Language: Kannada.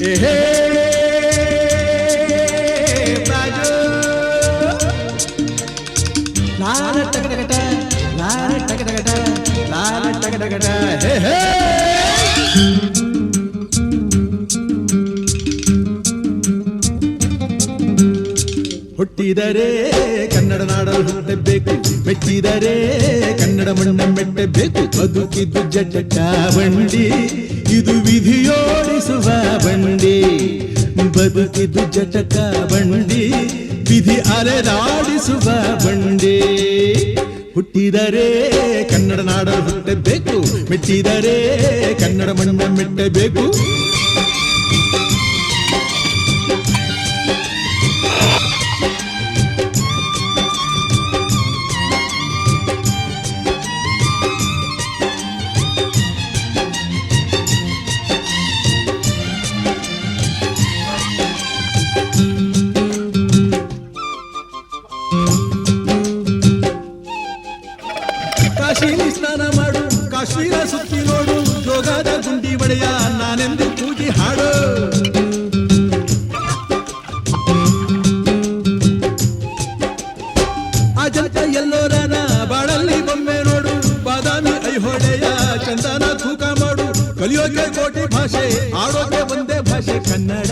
ಏಹೇ ಬಾಜು ಲಾಲ ಟಗಟಗಟ ಲಾಲ ಟಗಟಗಟ ಲಾಲ ಟಗಟಗಟ ಹೇ ಹೇ ಹುಟ್ಟಿದರೆ ಕನ್ನಡ ನಾಡಲು ಹುಟ್ಟಬೇಕು, ಮೆಚ್ಚಿದರೆ ಕನ್ನಡ ಮಣ್ಣ ಮೆಟ್ಟಬೇಕು. ಬದುಕಿದ್ದು ಜಟಕ ಬಂಡಿ, ಇದು ವಿಧಿಯೋಡಿಸುವ ಬಂಡಿ. ಬದುಕಿದ್ದು ಜಟಕ ಬಂಡಿ, ವಿಧಿ ಅಲೆದಾಡಿಸುವ ಬಂಡಿ. ಹುಟ್ಟಿದರೆ ಕನ್ನಡ ನಾಡಲು ಹುಟ್ಟಬೇಕು, ಮೆಚ್ಚಿದರೆ ಕನ್ನಡ ಮಣ್ಣ ಮೆಟ್ಟಬೇಕು. ಕಾಶಿಲಿ ಸ್ನಾನ ಮಾಡು, ಕಾಶ್ಮೀರ ಸುತ್ತಿ ನೋಡು, ಜೋಗದ ಗುಂಡಿ ಬಡೆಯ ನಾನೆಂದು ಕೂಗಿ ಹಾಡು. ಅಜಂತ ಎಲ್ಲೋರನ ಬಾಳಲ್ಲಿ ಬೊಮ್ಮೆ ನೋಡು, ಬಾದಾಮಿ ಐಹೊಳೆಯ ಚಂದನ ತೂಕ ಮಾಡು. ಕಲಿಯೋಕೆ ಕೋಟಿ ಭಾಷೆ, ಆಡೋಕೆ ಒಂದೇ ಭಾಷೆ ಕನ್ನಡ.